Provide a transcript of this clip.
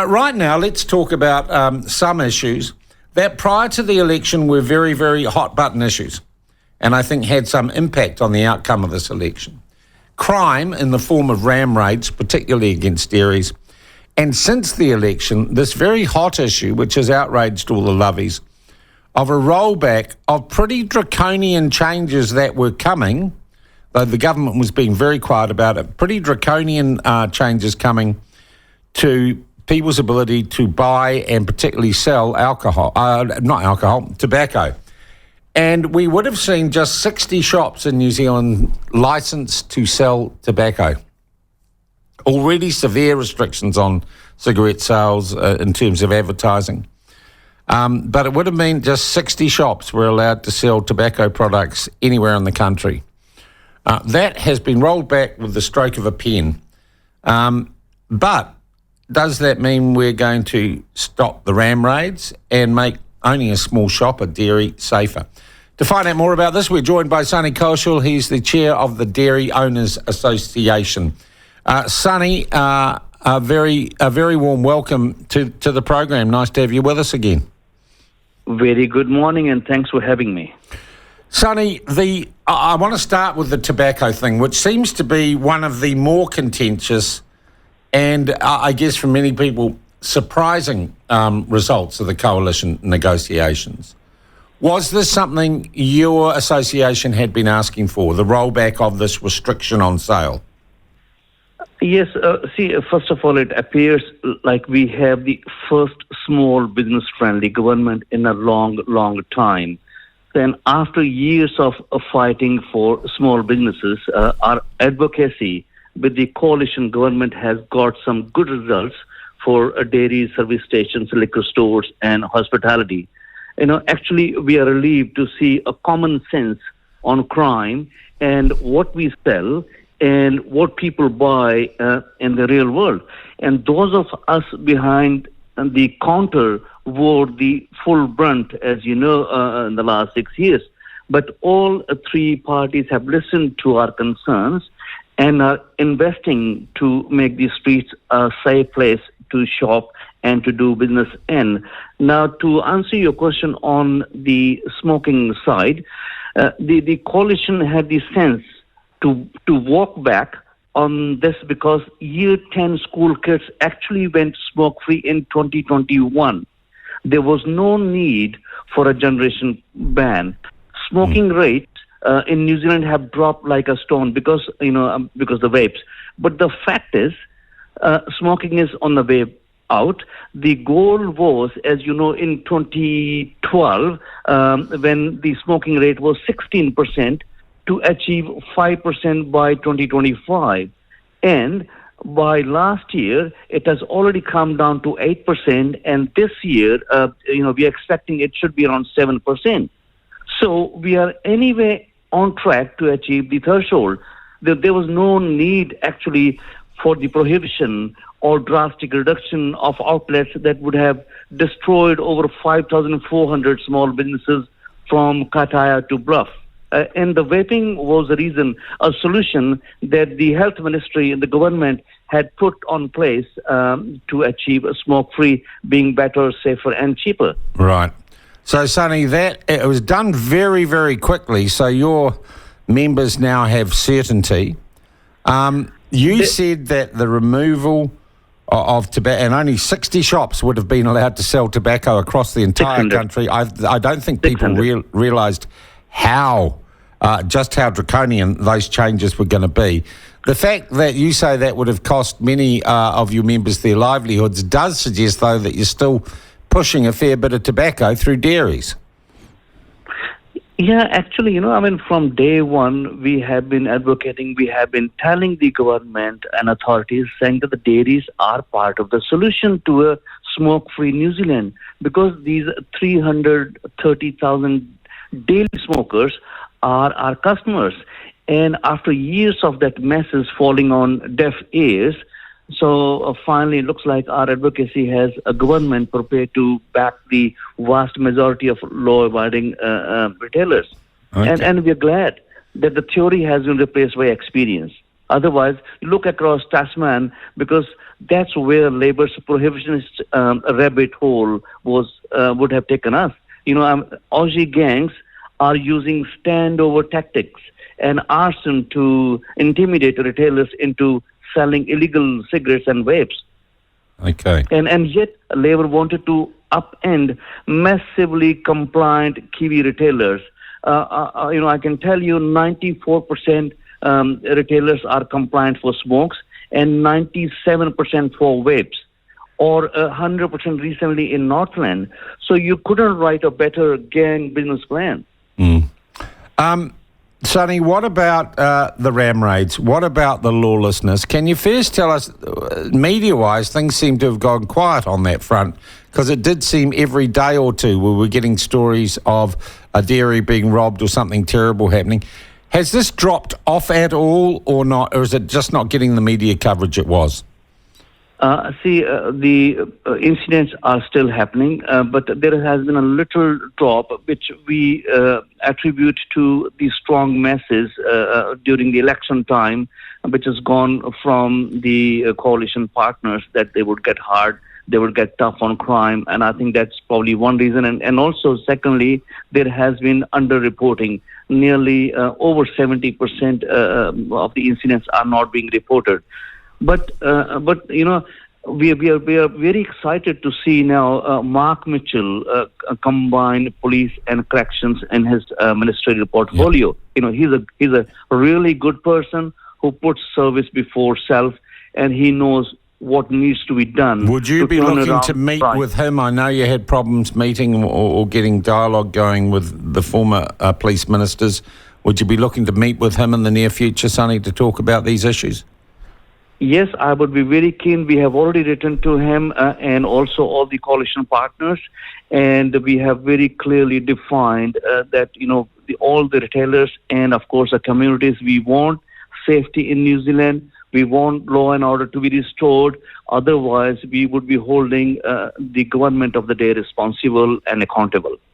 But right now, let's talk about some issues that prior to the election were very, very hot-button issues, and I think had some impact on the outcome of this election. Crime in the form of ram raids, particularly against dairies, and since the election, this very hot issue, which has outraged all the lovies, of a rollback of pretty draconian changes that were coming, though the government was being very quiet about it, pretty draconian changes coming to people's ability to buy and particularly sell tobacco. And we would have seen just 60 shops in New Zealand licensed to sell tobacco. Already severe restrictions on cigarette sales in terms of advertising. But it would have meant just 60 shops were allowed to sell tobacco products anywhere in the country. That has been rolled back with the stroke of a pen. But does that mean we're going to stop the ram raids and make only a small shop, a dairy, safer? To find out more about this, we're joined by Sunny Kaushal. He's the chair of the Dairy Owners Association. Sunny, a very warm welcome to the program. Nice to have you with us again. Very good morning, and thanks for having me. Sunny, I want to start with the tobacco thing, which seems to be one of the more contentious and, I guess for many people, surprising results of the coalition negotiations. Was this something your association had been asking for, the rollback of this restriction on sale? Yes, first of all, it appears like we have the first small business-friendly government in a long, long time. Then after years of fighting for small businesses, our advocacy with the coalition government has got some good results for dairy service stations, liquor stores, and hospitality. Actually, we are relieved to see a common sense on crime and what we sell and what people buy in the real world. And those of us behind the counter wore the full brunt, as you know, in the last 6 years. But all three parties have listened to our concerns and are investing to make the streets a safe place to shop and to do business in. Now, to answer your question on the smoking side, the coalition had the sense to walk back on this because year 10 school kids actually went smoke-free in 2021. There was no need for a generation ban. Smoking rates in New Zealand have dropped like a stone because the vapes. But the fact is, smoking is on the way out. The goal was, as you know, in 2012, when the smoking rate was 16%, to achieve 5% by 2025. And by last year, it has already come down to 8%. And this year, we are expecting it should be around 7%. So we are anyway on track to achieve the threshold. There was no need actually for the prohibition or drastic reduction of outlets that would have destroyed over 5,400 small businesses from Kataya to Bluff. And the vaping was a solution that the health ministry and the government had put on place to achieve a smoke-free, being better, safer, and cheaper. Right. So, Sunny, it was done very, very quickly. So your members now have certainty. You said that the removal of tobacco, and only 60 shops would have been allowed to sell tobacco across the entire 600. country. I don't think people realised just how draconian those changes were going to be. The fact that you say that would have cost many of your members their livelihoods does suggest, though, that you're still pushing a fair bit of tobacco through dairies. Yeah, actually, from day one, we have been advocating, we have been telling the government and authorities, saying that the dairies are part of the solution to a smoke-free New Zealand, because these 330,000 daily smokers are our customers. And after years of that message falling on deaf ears, so finally it looks like our advocacy has a government prepared to back the vast majority of law-abiding retailers. Okay. And we're glad that the theory has been replaced by experience. Otherwise, look across Tasman, because that's where labor's prohibitionist rabbit hole would have taken us. Aussie gangs are using standover tactics and arson to intimidate retailers into selling illegal cigarettes and vapes. Okay. And yet, Labour wanted to upend massively compliant Kiwi retailers. I can tell you 94% retailers are compliant for smokes and 97% for vapes, or 100% recently in Northland. So you couldn't write a better gang business plan. Sunny, what about the ram raids? What about the lawlessness? Can you first tell us, media-wise, things seem to have gone quiet on that front, because it did seem every day or two we were getting stories of a dairy being robbed or something terrible happening. Has this dropped off at all or not, or is it just not getting the media coverage it was? The incidents are still happening, but there has been a little drop, which we attribute to the strong masses during the election time, which has gone from the coalition partners that they would get hard, they would get tough on crime, and I think that's probably one reason. And also, secondly, there has been underreporting. Nearly over 70% of the incidents are not being reported. But we are very excited to see now Mark Mitchell combine police and corrections in his ministerial portfolio. Yeah. He's a really good person who puts service before self, and he knows what needs to be done. Would you be looking to meet with him? I know you had problems meeting or getting dialogue going with the former police ministers. Would you be looking to meet with him in the near future, Sunny, to talk about these issues? Yes, I would be very keen. We have already written to him and also all the coalition partners, and we have very clearly defined that, all the retailers and, of course, the communities, we want safety in New Zealand. We want law and order to be restored. Otherwise, we would be holding the government of the day responsible and accountable.